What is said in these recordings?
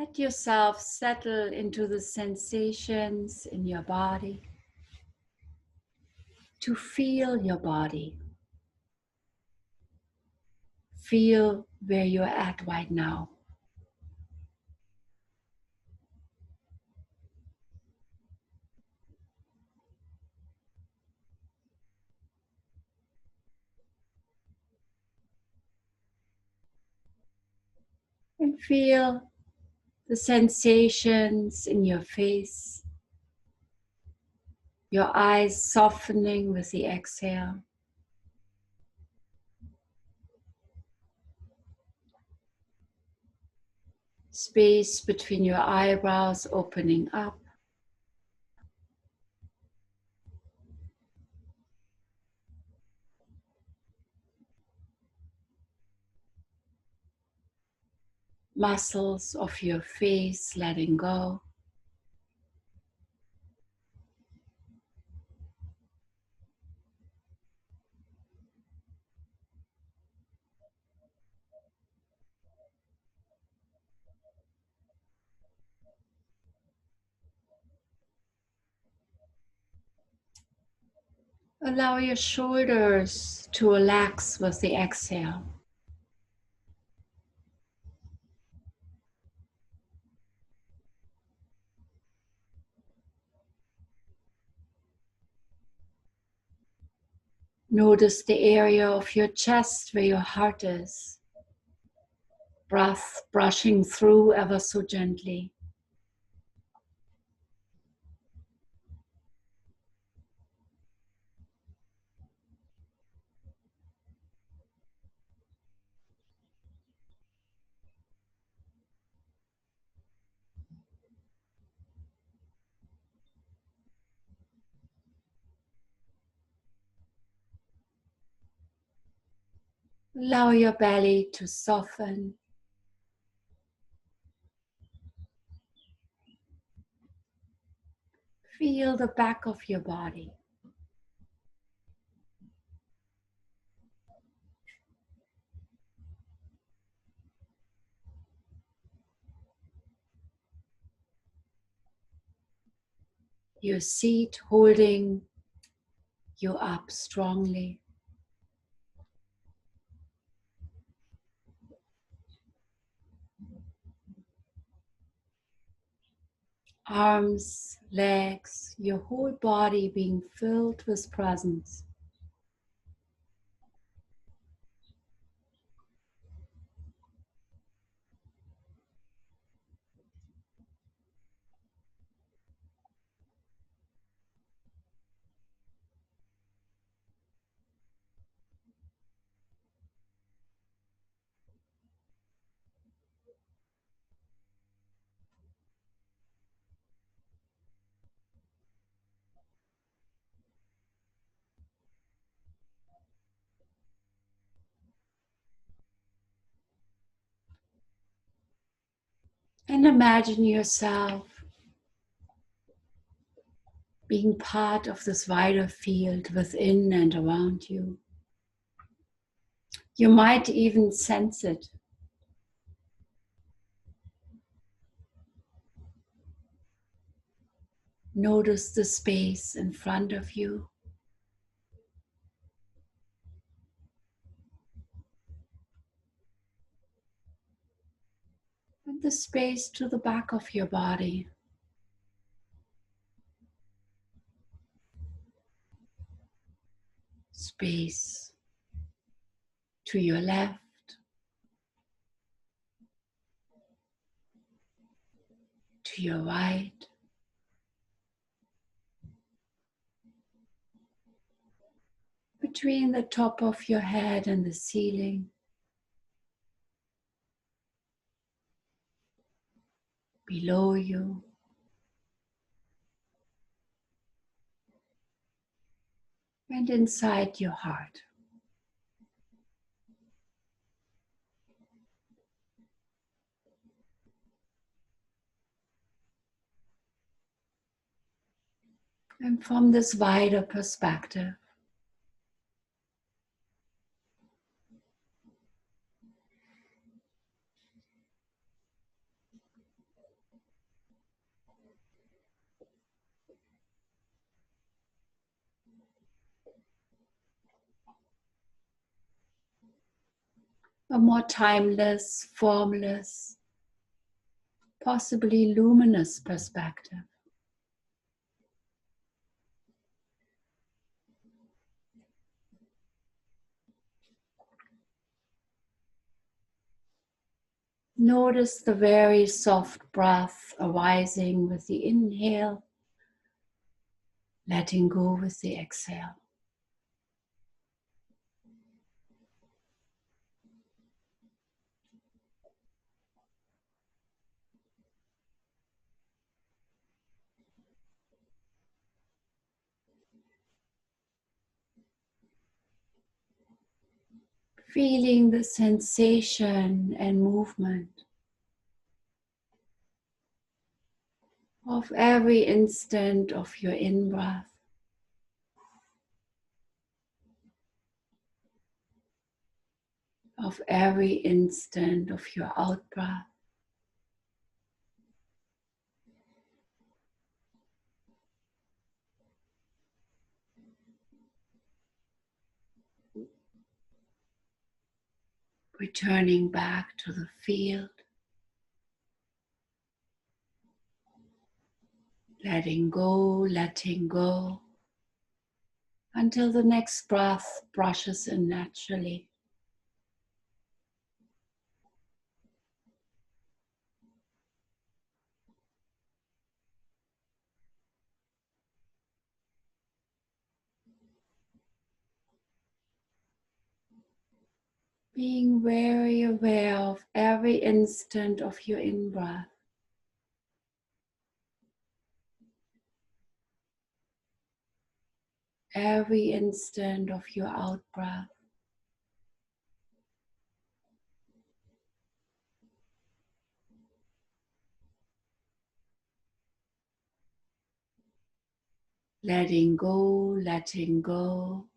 Let yourself settle into the sensations in your body, to feel your body. Feel where you're at right now. And feel the sensations in your face, your eyes softening with the exhale. Space between your eyebrows opening up. Muscles of your face letting go. Allow your shoulders to relax with the exhale. Notice the area of your chest where your heart is. Breath brushing through ever so gently. Allow your belly to soften. Feel the back of your body. Your seat holding you up strongly. Arms, legs, your whole body being filled with presence. And imagine yourself being part of this wider field within and around you. You might even sense it. Notice the space in front of you. And the space to the back of your body. Space to your left, to your right, between the top of your head and the ceiling, below you, and inside your heart. And from this wider perspective, a more timeless, formless, possibly luminous perspective. Notice the very soft breath arising with the inhale, letting go with the exhale. Feeling the sensation and movement of every instant of your in-breath, of every instant of your out-breath. Returning back to the field, letting go, until the next breath brushes in naturally. Being very aware of every instant of your in-breath, every instant of your out-breath. Letting go,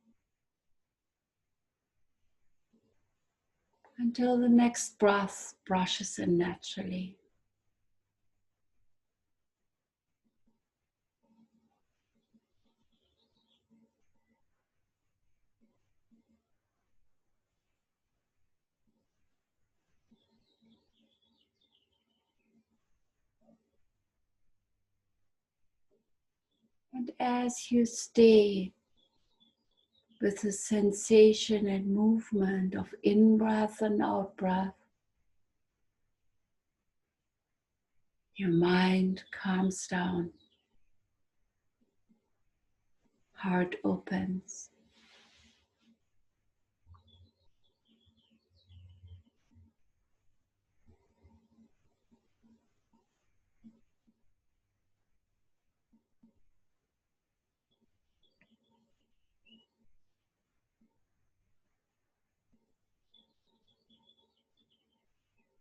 until the next breath brushes in naturally. And as you stay with the sensation and movement of in-breath and out-breath, your mind calms down, heart opens.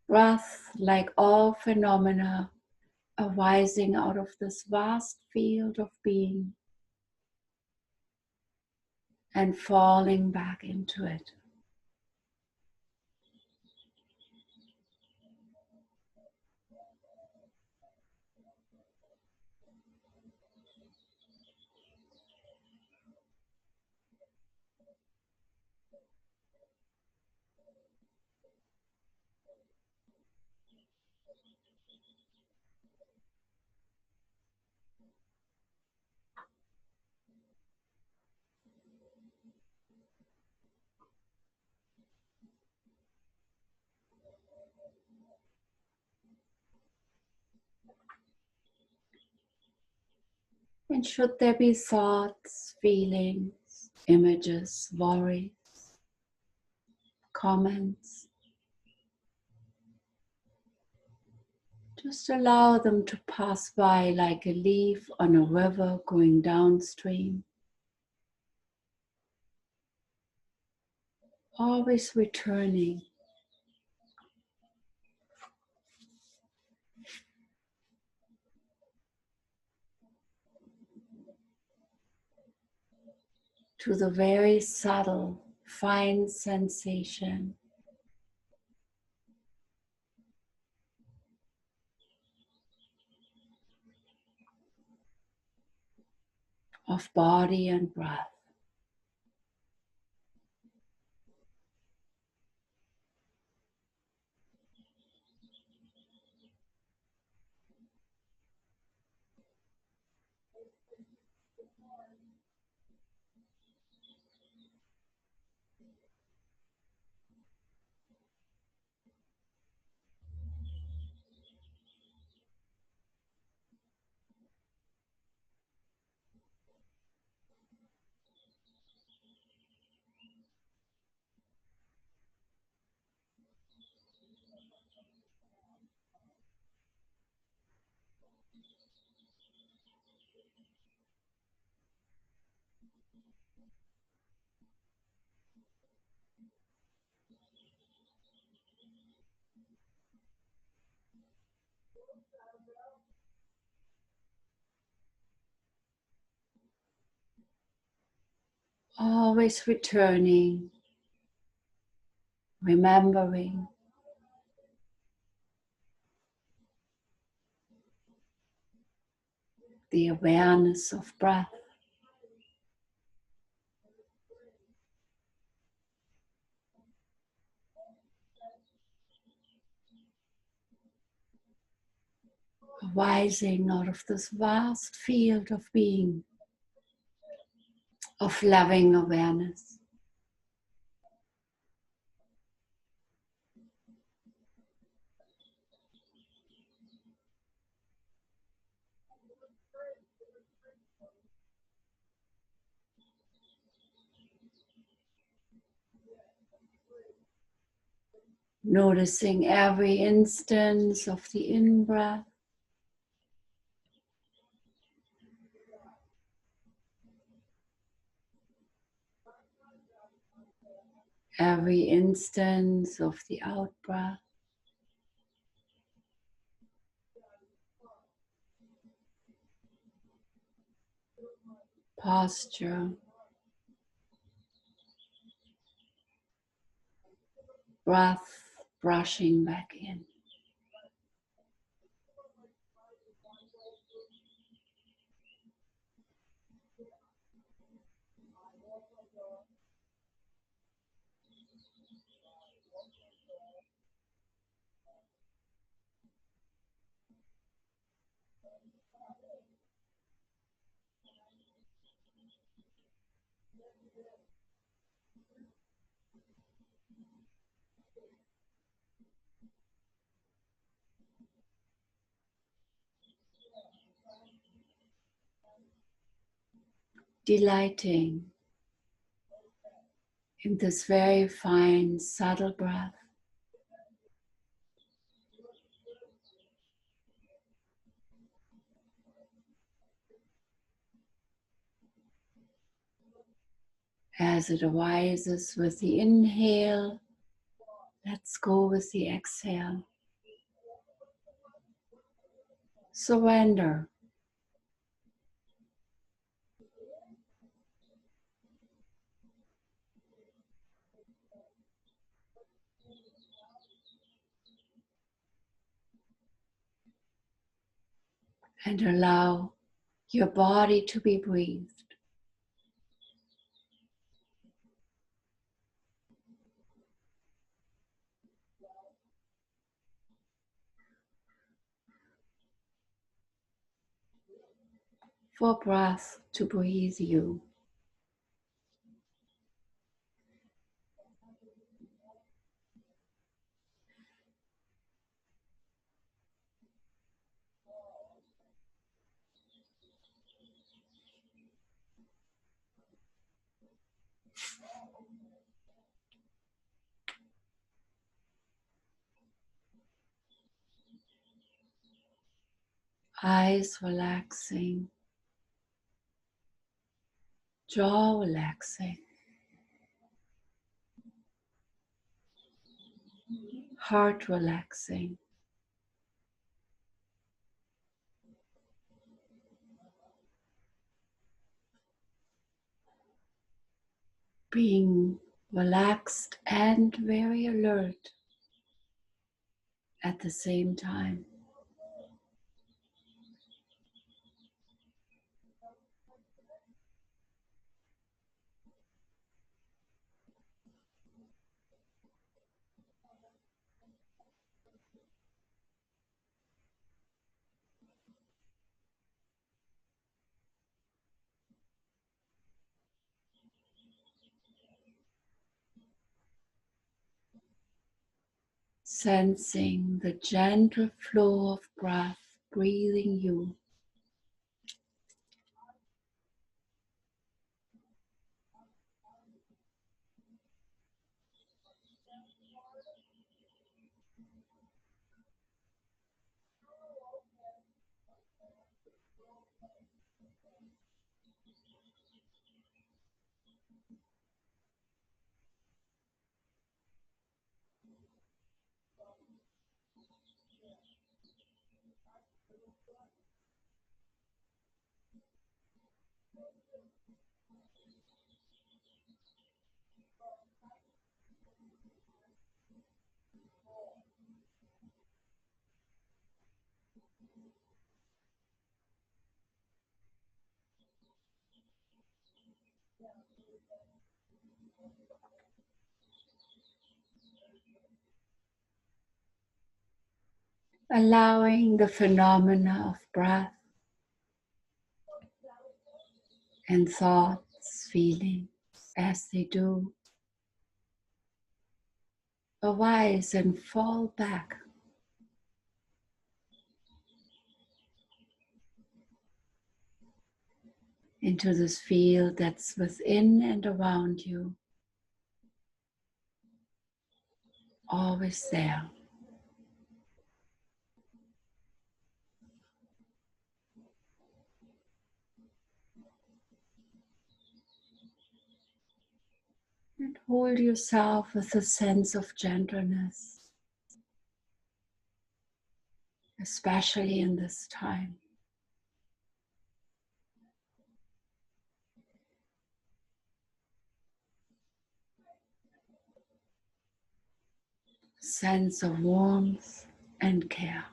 Breath, like all phenomena, arising out of this vast field of being and falling back into it. And should there be thoughts, feelings, images, worries, comments, just allow them to pass by like a leaf on a river going downstream. Always returning to the very subtle, fine sensation of body and breath. always returning, remembering the awareness of breath. Arising out of this vast field of being, of loving awareness. Noticing every instance of the in-breath, every instance of the out-breath. Posture, breath brushing back in. Delighting in this very fine, subtle breath. As it arises with the inhale, let's go with the exhale. Surrender. And allow your body to be breathed. For breath to breathe you. Eyes relaxing, jaw relaxing, heart relaxing. Being relaxed and very alert at the same time. Sensing the gentle flow of breath breathing you. Allowing the phenomena of breath and thoughts, feelings as they do arise and fall back into this field that's within and around you, always there. And hold yourself with a sense of gentleness, especially in this time. Sense of warmth and care.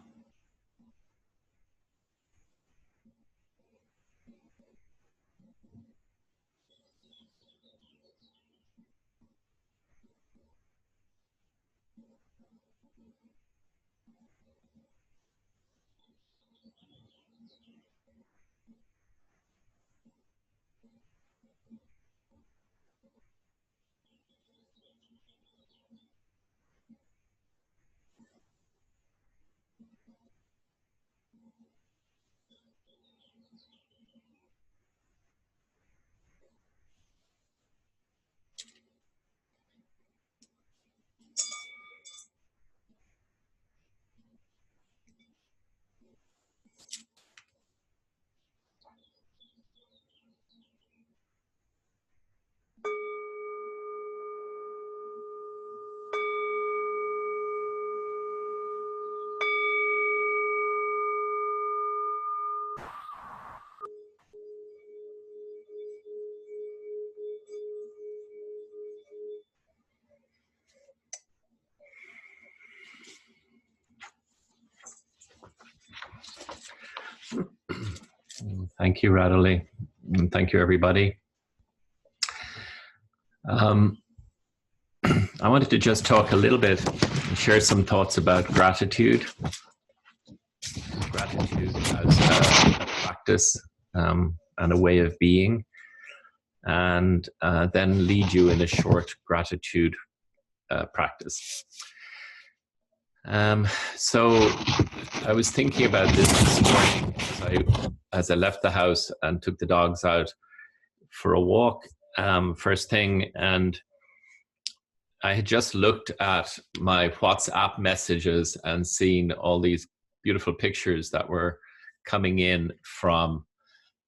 Thank you, Radhule, and thank you, everybody. I wanted to just talk a little bit and share some thoughts about gratitude. Gratitude as a practice and a way of being, and then lead you in a short gratitude practice. So I was thinking about this morning as I left the house and took the dogs out for a walk first thing, and I had just looked at my WhatsApp messages and seen all these beautiful pictures that were coming in from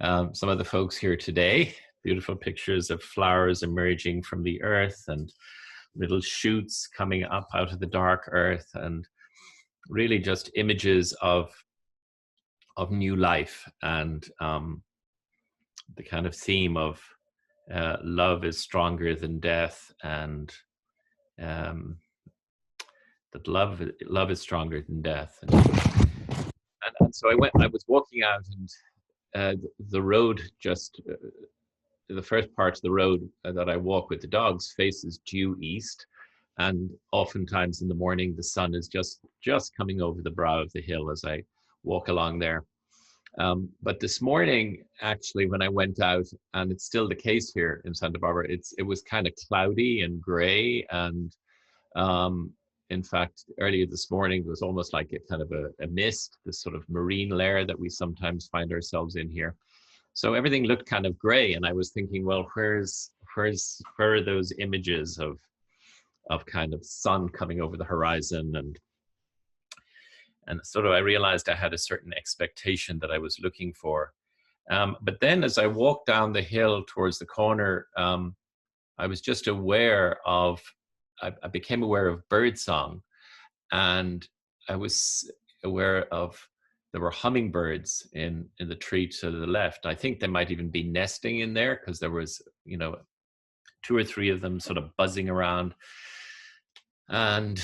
some of the folks here today. Beautiful pictures of flowers emerging from the earth and little shoots coming up out of the dark earth, and really just images of new life, and the kind of theme of love is stronger than death, and that love is stronger than death. And so I was walking out, and the road just the first part of the road that I walk with the dogs faces due east, and oftentimes in the morning the sun is just coming over the brow of the hill as I walk along there. But this morning, actually, when I went out, and it's still the case here in Santa Barbara, it was kind of cloudy and gray, and in fact, earlier this morning there was almost like a kind of a mist, this sort of marine layer that we sometimes find ourselves in here. So everything looked kind of gray, and I was thinking, well, where are those images of kind of sun coming over the horizon, and sort of I realized I had a certain expectation that I was looking for. But then as I walked down the hill towards the corner, I was just aware of, I became aware of birdsong, and I was aware of, there were hummingbirds in the tree to the left. I think they might even be nesting in there, because there was, 2 or 3 of them sort of buzzing around. And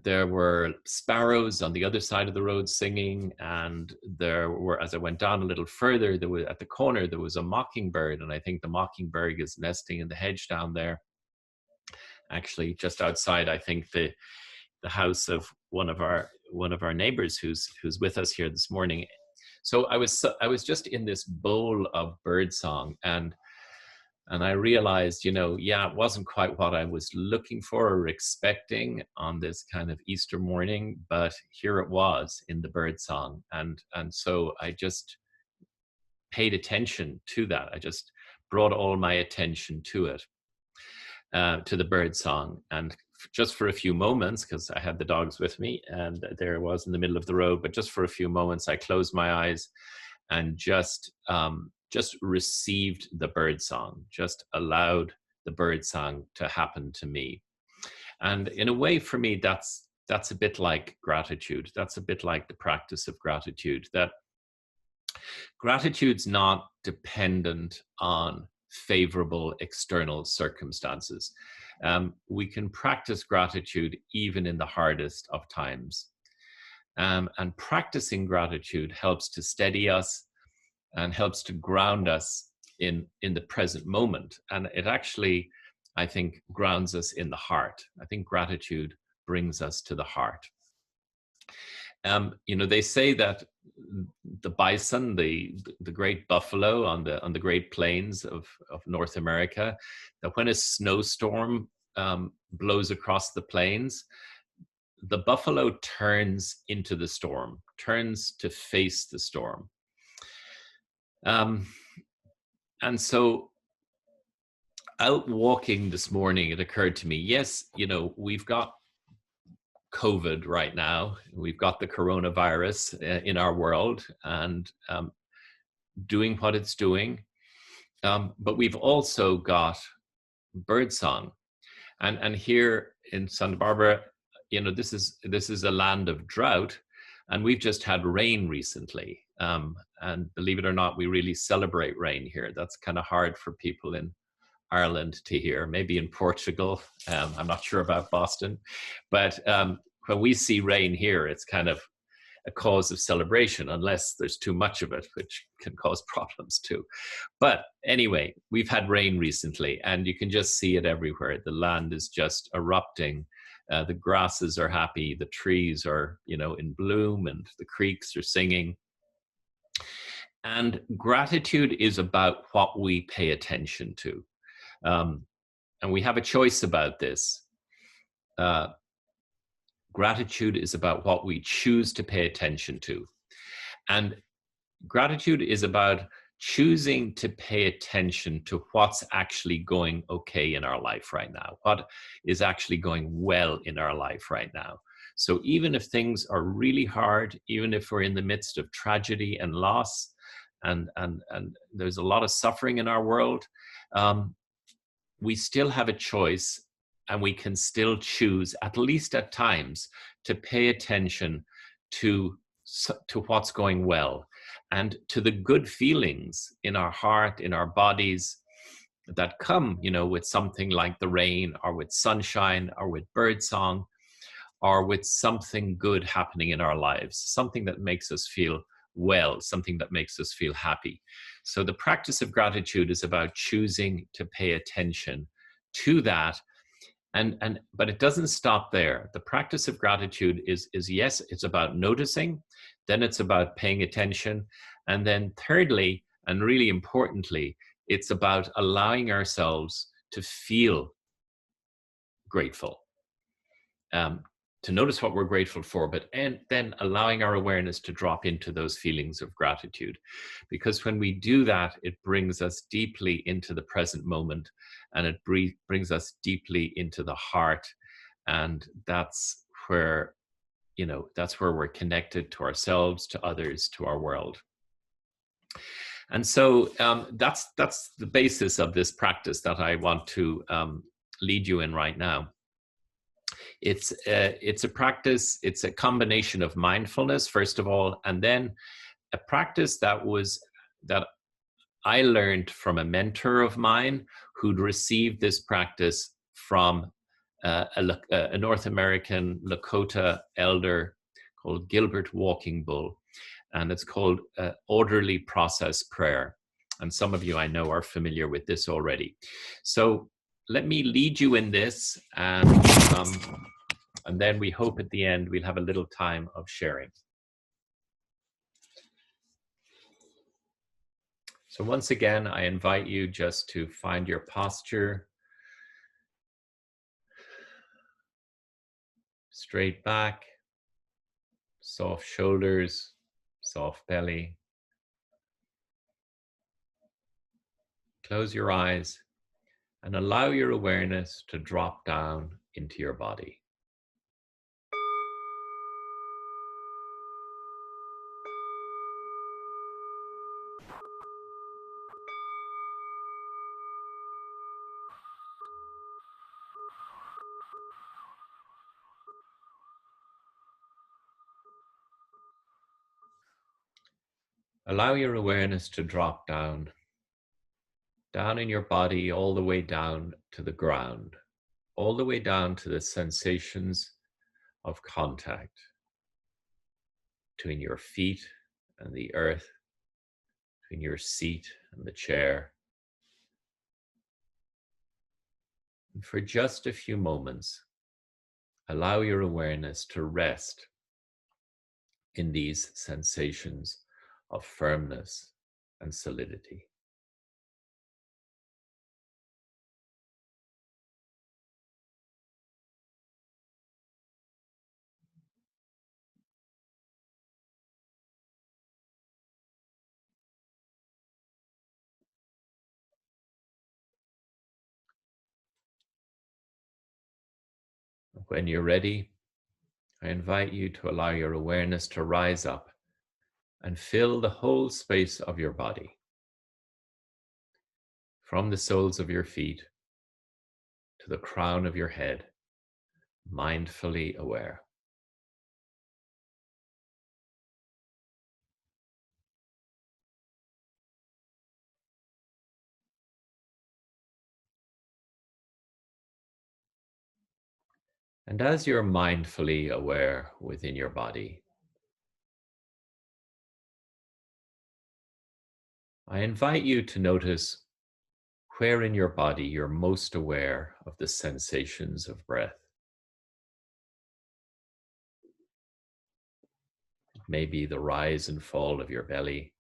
there were sparrows on the other side of the road singing, and there were, as I went down a little further, there was, at the corner, there was a mockingbird, and I think the mockingbird is nesting in the hedge down there, actually just outside, I think, the house of one of our neighbors who's with us here this morning. So I was just in this bowl of birdsong, and I realized, yeah, it wasn't quite what I was looking for or expecting on this kind of Easter morning, but here it was in the birdsong. And so I just paid attention to that. I just brought all my attention to it, to the birdsong. And just for a few moments, because I had the dogs with me, and there I was in the middle of the road, but just for a few moments, I closed my eyes and just received the birdsong, just allowed the birdsong to happen to me. And in a way, for me, that's a bit like gratitude. That's a bit like the practice of gratitude, that gratitude's not dependent on favorable external circumstances. We can practice gratitude even in the hardest of times. And practicing gratitude helps to steady us and helps to ground us in the present moment. And it actually, I think, grounds us in the heart. I think gratitude brings us to the heart. They say that the bison, the great buffalo on the Great Plains of North America, that when a snowstorm blows across the plains, the buffalo turns into the storm, turns to face the storm. And so out walking this morning, it occurred to me, yes, we've got COVID right now. We've got the coronavirus in our world and doing what it's doing. But we've also got birdsong. And here in Santa Barbara, this is a land of drought, and we've just had rain recently. And believe it or not, we really celebrate rain here. That's kind of hard for people in Ireland to hear, maybe in Portugal. I'm not sure about Boston, but when we see rain here, it's kind of a cause of celebration, unless there's too much of it, which can cause problems too. But anyway, we've had rain recently, and you can just see it everywhere. The land is just erupting. The grasses are happy, the trees are, in bloom, and the creeks are singing. And gratitude is about what we pay attention to. And we have a choice about this. Gratitude is about what we choose to pay attention to. And gratitude is about choosing to pay attention to what's actually going okay in our life right now, what is actually going well in our life right now. So even if things are really hard, even if we're in the midst of tragedy and loss, and there's a lot of suffering in our world, we still have a choice, and we can still choose, at least at times, to pay attention to what's going well and to the good feelings in our heart, in our bodies, that come, with something like the rain, or with sunshine, or with birdsong, or with something good happening in our lives, something that makes us feel well, something that makes us feel happy. So the practice of gratitude is about choosing to pay attention to that. But it doesn't stop there. The practice of gratitude is yes, it's about noticing, then it's about paying attention, and then thirdly, and really importantly, it's about allowing ourselves to feel grateful, to notice what we're grateful for, and then allowing our awareness to drop into those feelings of gratitude. Because when we do that, it brings us deeply into the present moment, and it brings us deeply into the heart. And that's where, we're connected to ourselves, to others, to our world. And so that's the basis of this practice that I want to lead you in right now. It's a practice, it's a combination of mindfulness, first of all, and then a practice that I learned from a mentor of mine who'd received this practice from a North American Lakota elder called Gilbert Walking Bull, and it's called Orderly Process Prayer. And some of you I know are familiar with this already. So let me lead you in this, and then we hope at the end we'll have a little time of sharing. So once again, I invite you just to find your posture. Straight back, soft shoulders, soft belly. Close your eyes and allow your awareness to drop down into your body. Allow your awareness to drop down in your body, all the way down to the ground, all the way down to the sensations of contact between your feet and the earth, between your seat and the chair. And for just a few moments, allow your awareness to rest in these sensations of firmness and solidity. When you're ready, I invite you to allow your awareness to rise up and fill the whole space of your body, from the soles of your feet to the crown of your head, mindfully aware. And as you're mindfully aware within your body, I invite you to notice where in your body you're most aware of the sensations of breath. It may be the rise and fall of your belly,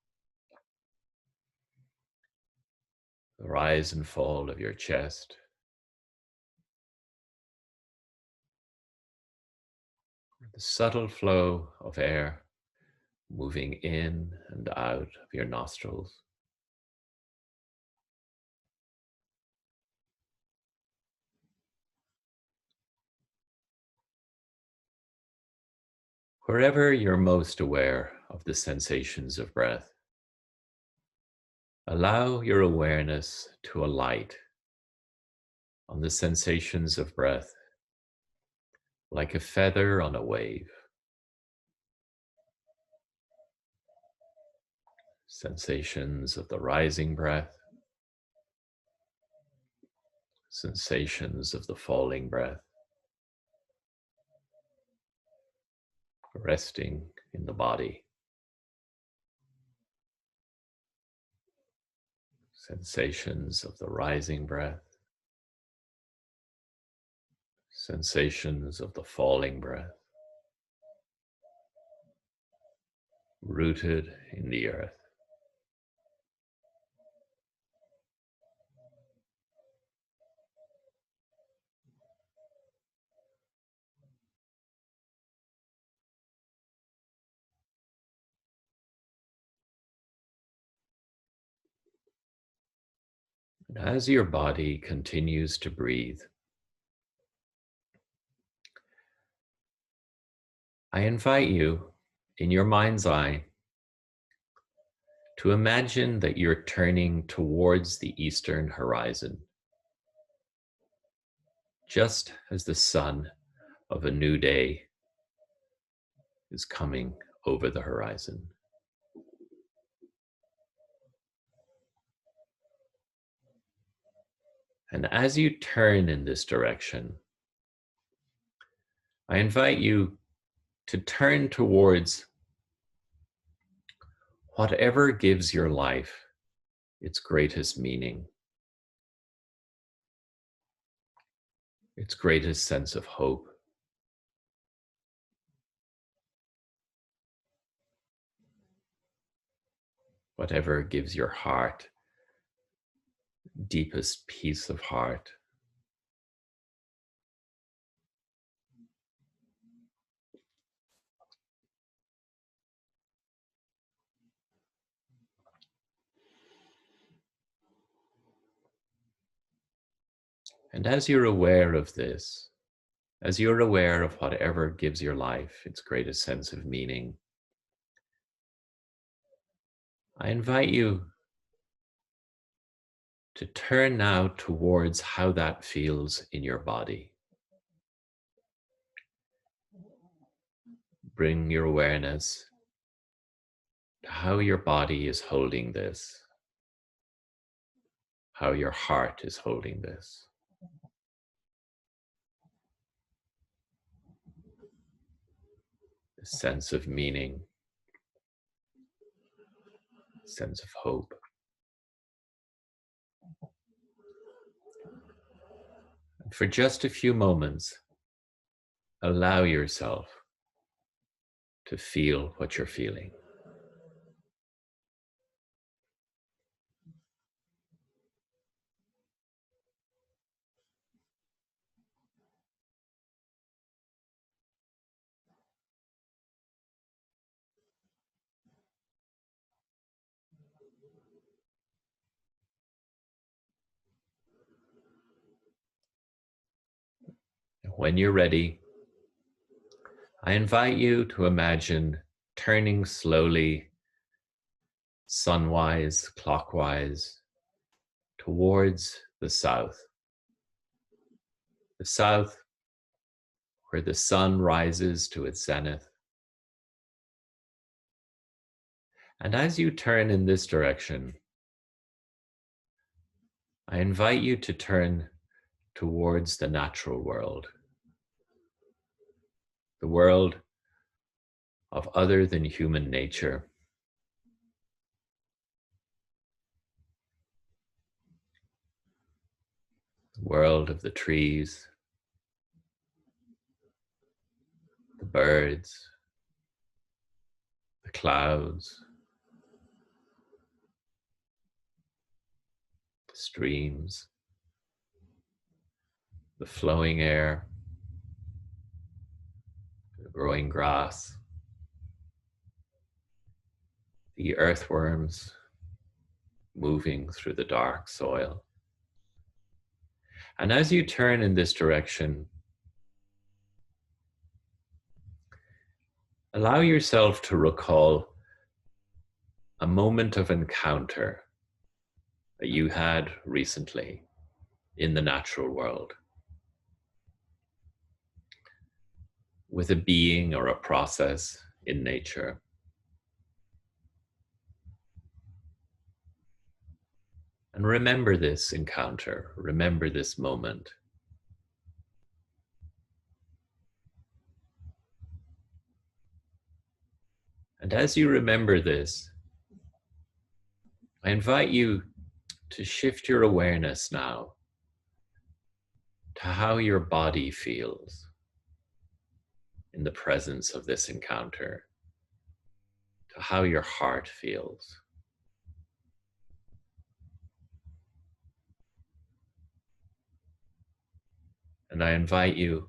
the rise and fall of your chest, the subtle flow of air moving in and out of your nostrils. Wherever you're most aware of the sensations of breath, allow your awareness to alight on the sensations of breath like a feather on a wave. Sensations of the rising breath, sensations of the falling breath, resting in the body. Sensations of the rising breath, sensations of the falling breath, rooted in the earth. And as your body continues to breathe, I invite you, in your mind's eye, to imagine that you're turning towards the eastern horizon, just as the sun of a new day is coming over the horizon. And as you turn in this direction, I invite you to turn towards whatever gives your life its greatest meaning, its greatest sense of hope. Whatever gives your heart deepest peace of heart. And as you're aware of this, as you're aware of whatever gives your life its greatest sense of meaning, I invite you to turn now towards how that feels in your body. Bring your awareness to how your body is holding this, how your heart is holding this. A sense of meaning, sense of hope. And for just a few moments, allow yourself to feel what you're feeling. When you're ready, I invite you to imagine turning slowly, sunwise, clockwise, towards the south. The south, where the sun rises to its zenith. And as you turn in this direction, I invite you to turn towards the natural world, the world of other than human nature. The world of the trees, the birds, the clouds, the streams, the flowing air, the growing grass, the earthworms moving through the dark soil. And as you turn in this direction, allow yourself to recall a moment of encounter that you had recently in the natural world with a being or a process in nature. And remember this encounter, remember this moment. And as you remember this, I invite you to shift your awareness now to how your body feels in the presence of this encounter, to how your heart feels. And I invite you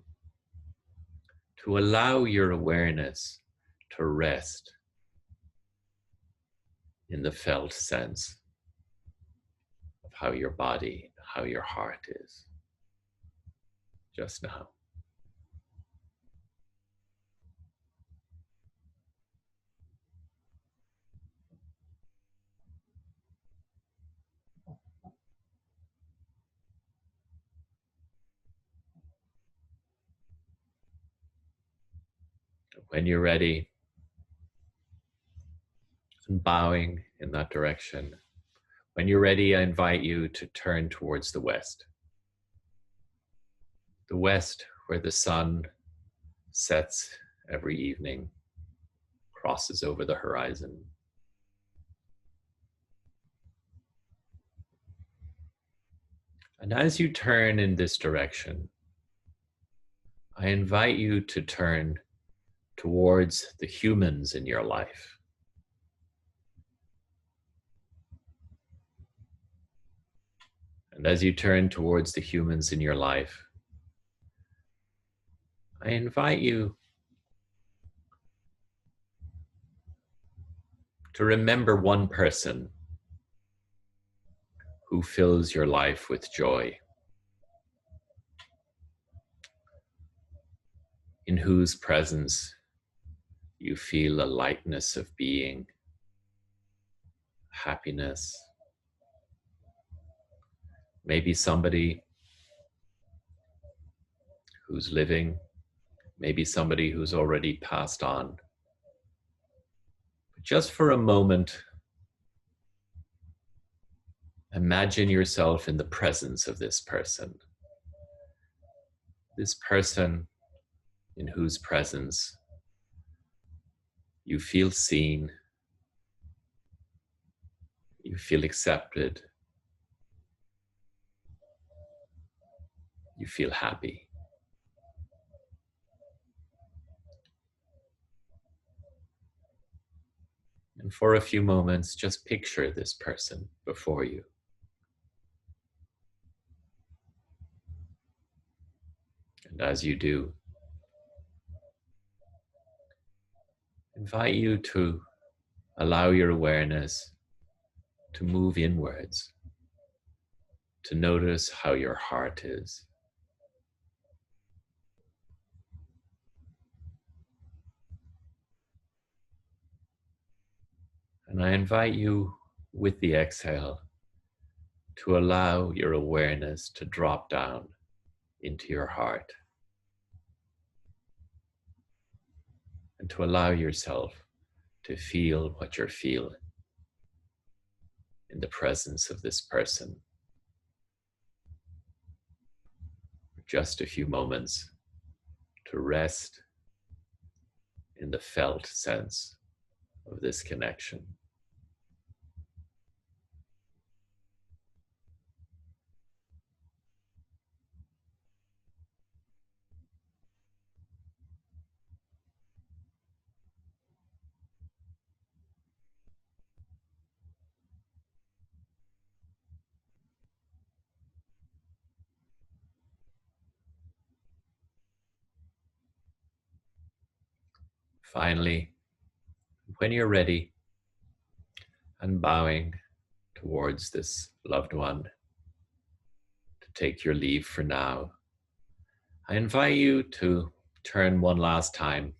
to allow your awareness to rest in the felt sense of how your body, how your heart is just now. When you're ready, and bowing in that direction, when you're ready, I invite you to turn towards the west. The west, where the sun sets every evening, crosses over the horizon. And as you turn in this direction, I invite you to turn towards the humans in your life. And as you turn towards the humans in your life, I invite you to remember one person who fills your life with joy, in whose presence you feel a lightness of being, happiness. Maybe somebody who's living, maybe somebody who's already passed on. But just for a moment, imagine yourself in the presence of this person in whose presence you feel seen, you feel accepted, you feel happy. And for a few moments, just picture this person before you. And as you do, invite you to allow your awareness to move inwards, to notice how your heart is. And I invite you with the exhale to allow your awareness to drop down into your heart and to allow yourself to feel what you're feeling in the presence of this person. For just a few moments to rest in the felt sense of this connection. Finally, when you're ready and bowing towards this loved one to take your leave for now, I invite you to turn one last time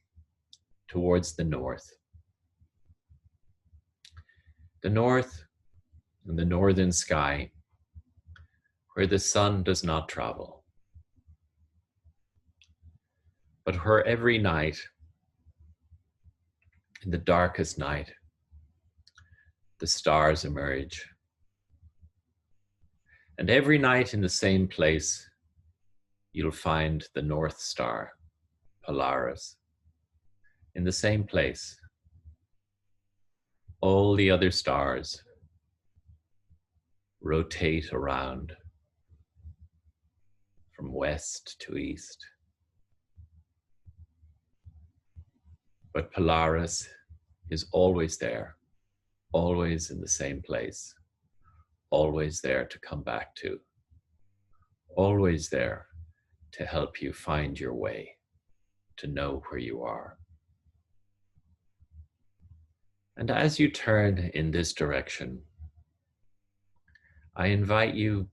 towards the north. The north and the northern sky, where the sun does not travel, but where every night, in the darkest night, the stars emerge. And every night in the same place, you'll find the North Star, Polaris, in the same place. All the other stars rotate around from west to east. But Polaris is always there, always in the same place, always there to come back to, always there to help you find your way, to know where you are. And as you turn in this direction, I invite you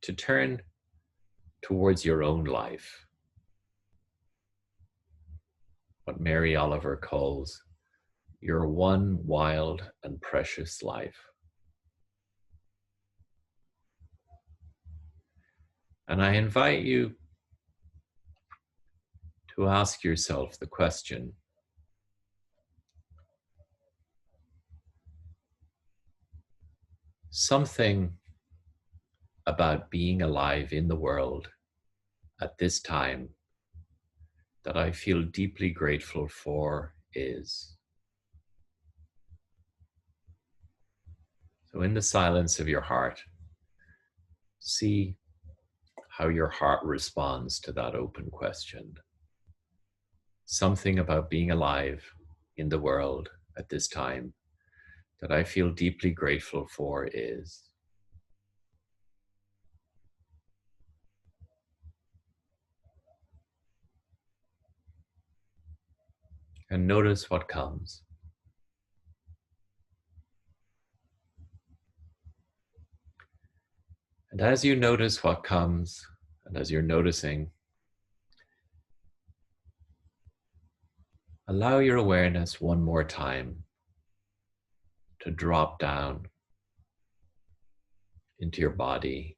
to turn towards your own life, what Mary Oliver calls your one wild and precious life. And I invite you to ask yourself the question, something about being alive in the world at this time that I feel deeply grateful for is. So in the silence of your heart, see how your heart responds to that open question. Something about being alive in the world at this time that I feel deeply grateful for is. And notice what comes. And as you notice what comes, and as you're noticing, allow your awareness one more time to drop down into your body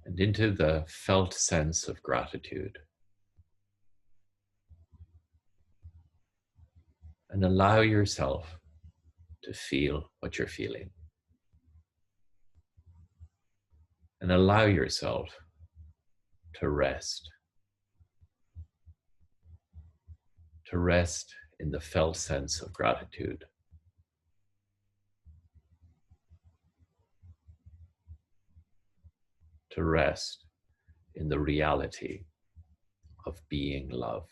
and into the felt sense of gratitude. And allow yourself to feel what you're feeling. And allow yourself to rest. To rest in the felt sense of gratitude. To rest in the reality of being loved.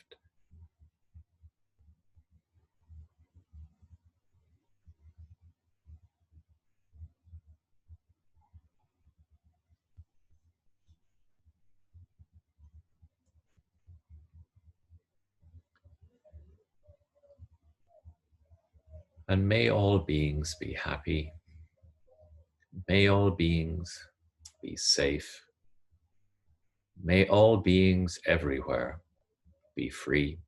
And may all beings be happy. May all beings be safe. May all beings everywhere be free.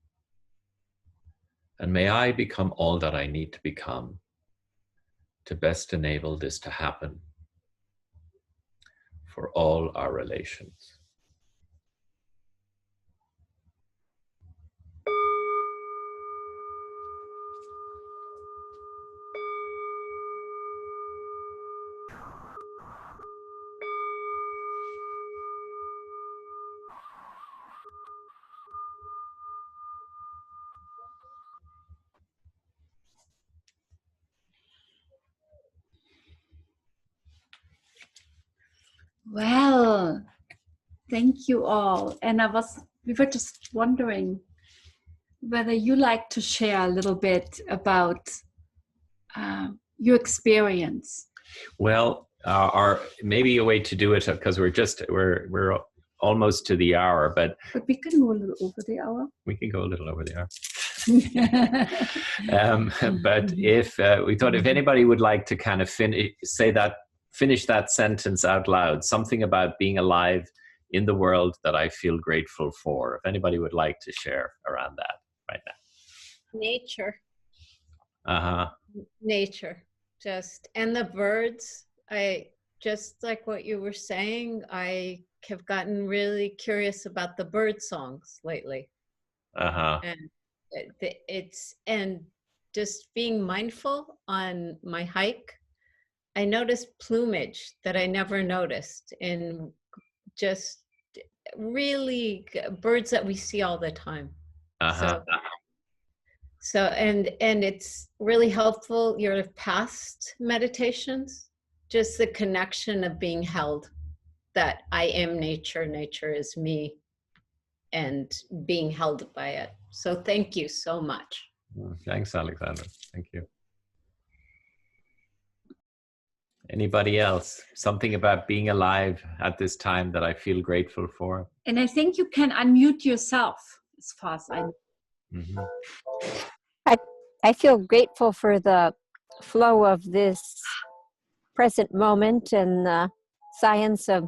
And may I become all that I need to become to best enable this to happen for all our relations. Well, thank you all. And we were just wondering whether you like to share a little bit about your experience. Well, our maybe a way to do it, because we're almost to the hour, but we can go a little over the hour. We can go a little over the hour. But if we thought if anybody would like to kind of finish that sentence out loud, something about being alive in the world that I feel grateful for. If anybody would like to share around that right now. Nature. Uh-huh. Nature. And the birds. I just like what you were saying, I have gotten really curious about the bird songs lately. Uh-huh. And and just being mindful on my hike, I noticed plumage that I never noticed in just really birds that we see all the time. Uh-huh. So and it's really helpful, your past meditations, just the connection of being held, that I am nature, nature is me, and being held by it. So thank you so much. Thanks, Alexandra. Thank you. Anybody else? Something about being alive at this time that I feel grateful for? And I think you can unmute yourself, as far as I know. Mm-hmm. I feel grateful for the flow of this present moment and the science of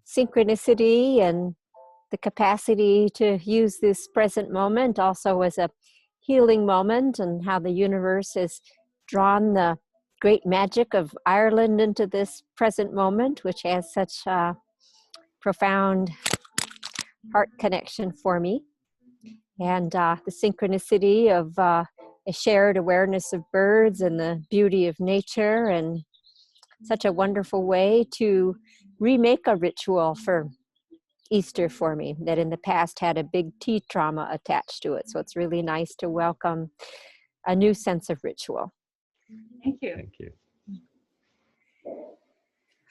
synchronicity and the capacity to use this present moment also as a healing moment, and how the universe has drawn the great magic of Ireland into this present moment, which has such a profound heart connection for me. And the synchronicity of a shared awareness of birds and the beauty of nature, and such a wonderful way to remake a ritual for Easter for me that in the past had a big tea trauma attached to it. So it's really nice to welcome a new sense of ritual. Thank you. Thank you.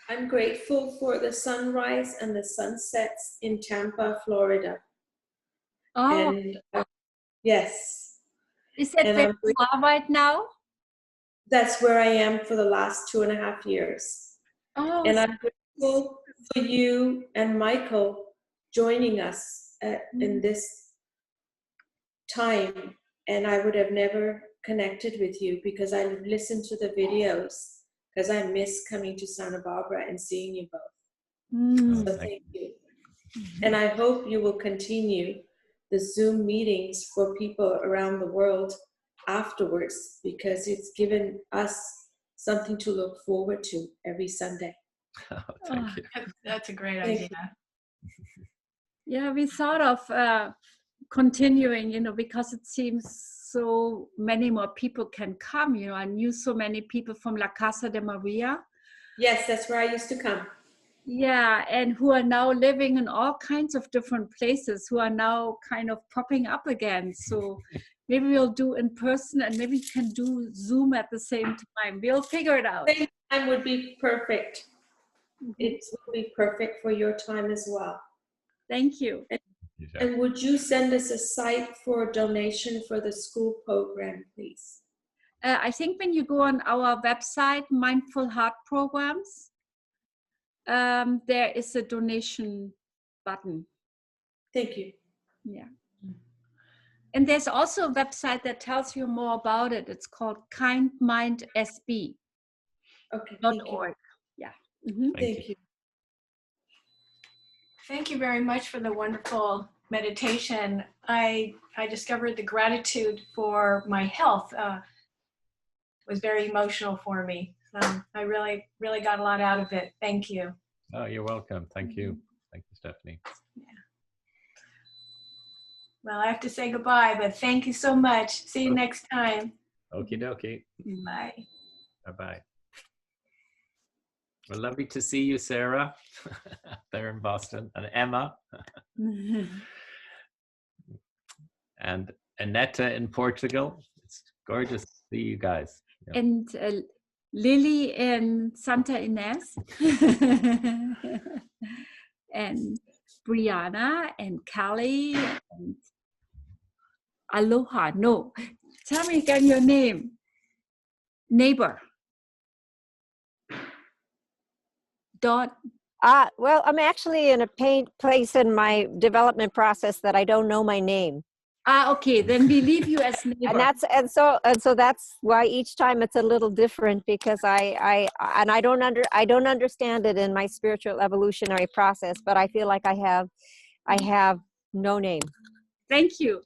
I'm grateful for the sunrise and the sunsets in Tampa, Florida. Oh, And yes, is that and where you are right now? that's where I am for the last 2.5 years. Oh, And I'm grateful for you and Michael joining us in this time. And I would have never connected with you because I listened to the videos because I miss coming to Santa Barbara and seeing you both. So thank you. And I hope you will continue the Zoom meetings for people around the world afterwards because it's given us something to look forward to every Sunday. Oh, thank you. That's a great Thank idea. yeah, we thought of continuing, because it seems so many more people can come. I knew so many people from La Casa de Maria. Yes, that's where I used to come. Yeah, and who are now living in all kinds of different places, who are now kind of popping up again. So maybe we'll do in person and maybe we can do Zoom at the same time. We'll figure it out. Same time would be perfect. It will be perfect for your time as well. Thank you. And would you send us a site for donation for the school program, please? I think when you go on our website, Mindful Heart Programs, there is a donation button. Thank you. Yeah. And there's also a website that tells you more about it. It's called kindmindsb.org. Okay, thank you. Yeah. Thank you. Thank you very much for the wonderful meditation. I discovered the gratitude for my health was very emotional for me. So I really, really got a lot out of it. Thank you. Oh, you're welcome. Thank you. Thank you, Stephanie. Yeah. Well, I have to say goodbye, but thank you so much. See you next time. Okie dokie. Bye. Bye-bye. Well, lovely to see you, Sarah, there in Boston, and Emma, and Annetta in Portugal. It's gorgeous to see you guys. Yeah. And Lily in Santa Ynez. And Brianna and Callie and Aloha. No, tell me again your name. Neighbor. Dot. Well, I'm actually in a place in my development process that I don't know my name. Okay, then we leave you as neighbor. And so that's why each time it's a little different because I don't understand it in my spiritual evolutionary process, but I feel like I have no name. Thank you.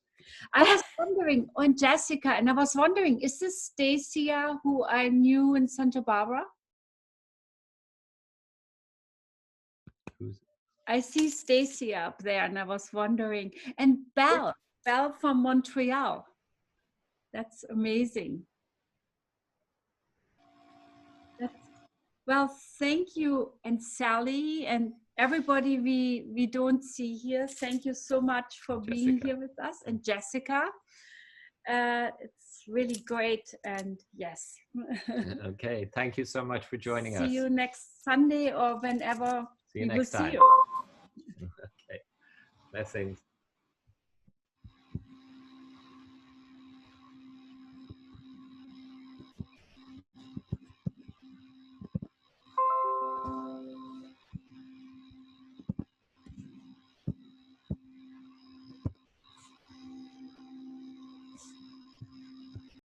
I was wondering, on Jessica, and I was wondering, is this Stacia who I knew in Santa Barbara? I see Stacia up there, and I was wondering, and Belle from Montreal. That's amazing. Well, thank you, and Sally, and everybody we don't see here. Thank you so much for being here with us, and Jessica. It's really great, and yes. Okay, thank you so much for joining us. See you next Sunday or whenever See you we next will time. see you. Okay, blessings.